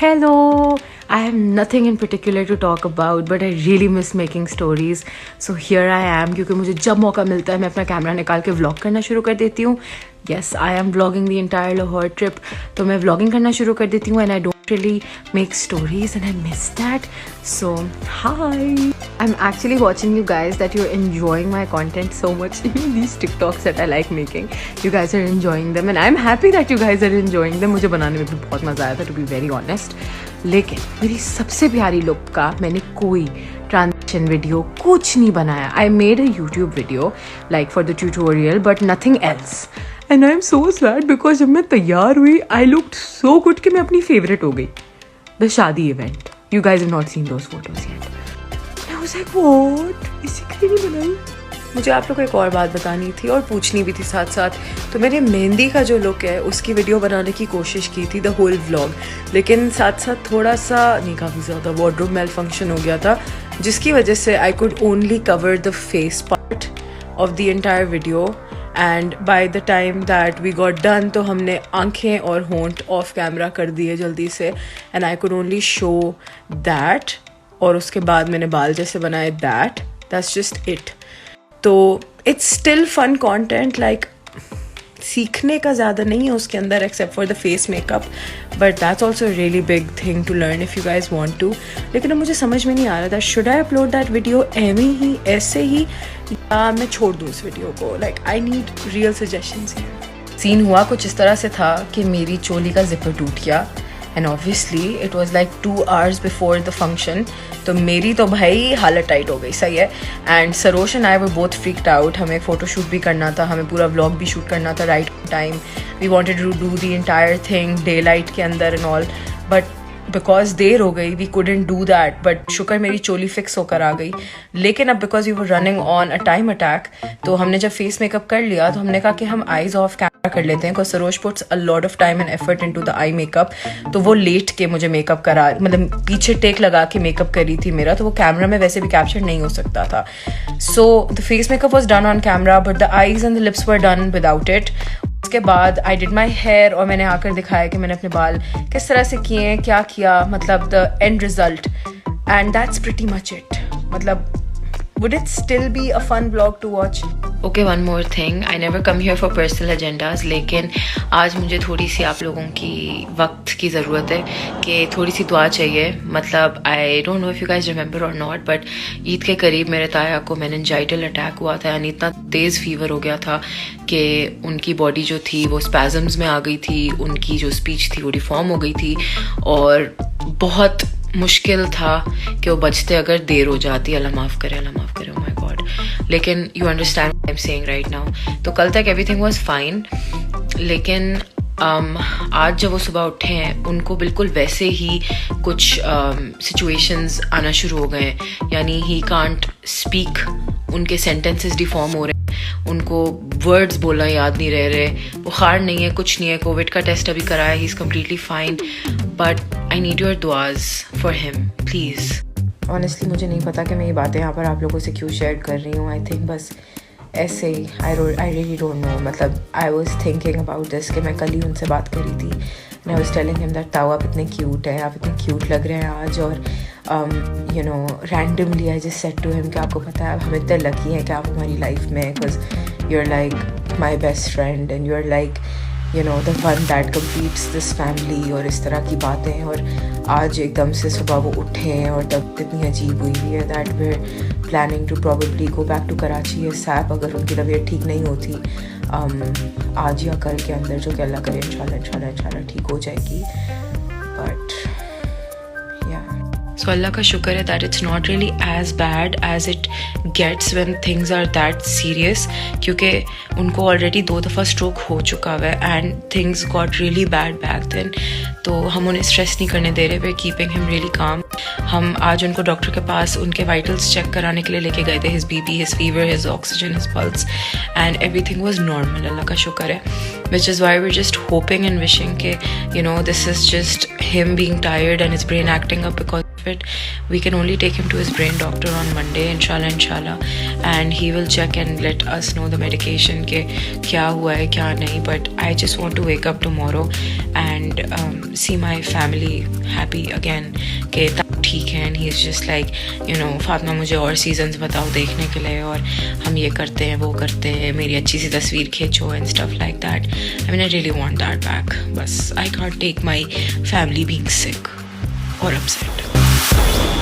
Hello! I have nothing in particular to talk about, but I really miss making stories. So here I am, क्योंकि मुझे जब मौका मिलता है मैं अपना कैमरा निकाल के व्लॉग करना शुरू कर देती हूँ. Yes, I am vlogging the entire Lahore trip. तो मैं vlogging करना शुरू कर देती हूँ and I don't really make stories and I miss that. So, hi! I'm actually watching you guys that you're enjoying my content so much. These TikToks that I like making. You guys are enjoying them and I'm happy that you guys are enjoying them. मुझे बनाने में भी बहुत मज़ा आया था, to be very honest. लेकिन मेरी सबसे प्यारी लुक का मैंने कोई ट्रांजिशन वीडियो कुछ नहीं बनाया. I made a YouTube video like for the tutorial but nothing else. And I'm so sad because जब मैं तैयार हुई I looked so good कि मैं अपनी favorite हो गई. The शादी event. You guys have not seen those photos yet. I was like what? इसी के लिए नहीं बनाई. मुझे आप लोग को एक और बात बतानी थी और पूछनी भी थी साथ साथ. तो मैंने मेहंदी का जो लुक है उसकी वीडियो बनाने की कोशिश की थी, द होल व्लॉग. लेकिन साथ साथ थोड़ा सा नहीं, काफ़ी ज़्यादा वार्डरोब मेल फंक्शन हो गया था, जिसकी वजह से I could only cover the face part of the entire video. And by the time that we got done तो हमने आंखें और होंठ ऑफ कैमरा कर दिए जल्दी से. And I could only show that. और उसके बाद मैंने बाल जैसे बनाए, दैट्स जस्ट इट. तो it's still fun content, like सीखने का ज़्यादा नहीं है उसके अंदर except for the face makeup, but that's also really big thing to learn if you guys want to. लेकिन अब मुझे समझ में नहीं आ रहा था should I upload that video ऐसे ही या मैं छोड़ दूँ इस वीडियो को. Like I need real suggestions here. Scene हुआ कुछ इस तरह से था कि मेरी चोली का जिपर टूट गया and obviously it was like 2 hours before the function. तो मेरी तो भाई हालत टाइट हो गई, सही है. And Sarosh and I were both freaked out. हमें एक फ़ोटोशूट भी करना था, हमें पूरा व्लॉग भी शूट करना था right time. We wanted to do the entire thing daylight के अंदर एंड ऑल, बट बिकॉज देर हो गई we couldn't do that. But शुक्र मेरी चोली फिक्स होकर आ गई. लेकिन अब because we were running on a time attack, तो हमने जब फेस मेकअप कर लिया तो हमने कहा कि हम आईज ऑफ कैमरा कर लेते हैं, because Saroj puts a lot of time and effort into the eye makeup. तो वो लेट के मुझे मेकअप करा, मतलब पीछे टेक लगा के मेकअप करी थी मेरा, तो वो कैमरा में वैसे भी कैप्चर नहीं हो सकता था. So the face makeup was done on camera but the eyes and the lips were done without it. उसके बाद आई डिड माई हेयर और मैंने आकर दिखाया कि मैंने अपने बाल किस तरह से किए हैं, क्या किया, मतलब the end result. And that's pretty much it. मतलब would it still be a fun vlog to watch? Okay, one more thing. I never come here for personal agendas, लेकिन आज मुझे थोड़ी सी आप लोगों की वक्त की ज़रूरत है कि थोड़ी सी दुआ चाहिए. मतलब I don't know if you guys remember or not, but Eid के करीब मेरे ताया को मेनिंजाइटल अटैक हुआ था. यानी इतना तेज़ फीवर हो गया था कि उनकी बॉडी जो थी वो स्पैजम्स में आ गई थी, उनकी जो स्पीच थी वो डिफॉर्म हो गई थी और बहुत मुश्किल था कि वो बचते अगर देर हो जाती. अल्लाह माफ़ करे, अल्लाह माफ़ करे. Oh my god. लेकिन you understand what I am saying right now. तो कल तक एवरीथिंग वाज फाइन, लेकिन आज जब वो सुबह उठे हैं उनको बिल्कुल वैसे ही कुछ सिचुएशंस आना शुरू हो गए हैं. यानी ही कांट स्पीक, उनके सेंटेंसेस डिफॉर्म हो रहे हैं, उनको वर्ड्स बोलना याद नहीं रह रहे. बुखार नहीं है, कुछ नहीं है, कोविड का टेस्ट अभी कराया, he is completely fine. But I need your दुआज फॉर हिम प्लीज़. ऑनेस्टली मुझे नहीं पता कि मैं ये बातें यहाँ पर आप लोगों से क्यों शेयर कर रही हूँ. आई थिंक बस ऐसे ही आई रियली डोंट नो. मतलब I was thinking about this कि मैं कल ही उनसे बात करी थी. I was telling him that ताऊ आप इतने क्यूट हैं, आप इतने क्यूट लग रहे हैं आज. और you know randomly I just said to him कि आपको पता है हम इतने लकी हैं कि आप हमारी लाइफ में, because you are like my best friend and you are like you know the one that completes this family और इस तरह की बातें. और आज एकदम से सुबह वो उठे हैं और तब इतनी अजीब हुई है that we are planning to probably go back to Karachi या सैप अगर उनकी तबीयत ठीक नहीं होती आज या कल के अंदर, जो कि अल्लाह करे इंशाल्लाह ठीक हो जाएगी. बट सो अल्लाह का शुक्र है that it's not really as bad as it gets when things are that serious. क्योंकि उनको ऑलरेडी 2 दफ़ा स्ट्रोक हो चुका हुआ है and things got really bad back then. तो हम उन्हें स्ट्रेस नहीं करने दे रहे, वे कीपिंग हिम रियली काम. हम आज उनको डॉक्टर के पास उनके वाइटल्स चेक कराने के लिए लेके गए थे. His BP, his fever, his oxygen, his pulse and everything was normal. Allah का शुक्र है. Which is why we just hoping and wishing के you know this is just him being tired and his brain acting up because it. We can only take him to his brain doctor on Monday, inshallah, and he will check and let us know the medication के क्या हुआ है क्या नहीं. But I just want to wake up tomorrow and see my family happy again कि ठीक है. And he's just like, you know, Fatima मुझे और सीजन्स बताओ देखने के लिए, और हम ये करते हैं वो करते हैं, मेरी अच्छी सी तस्वीर खींचो and stuff like that. I mean, I really want that back. बस I can't take my family being sick or upset.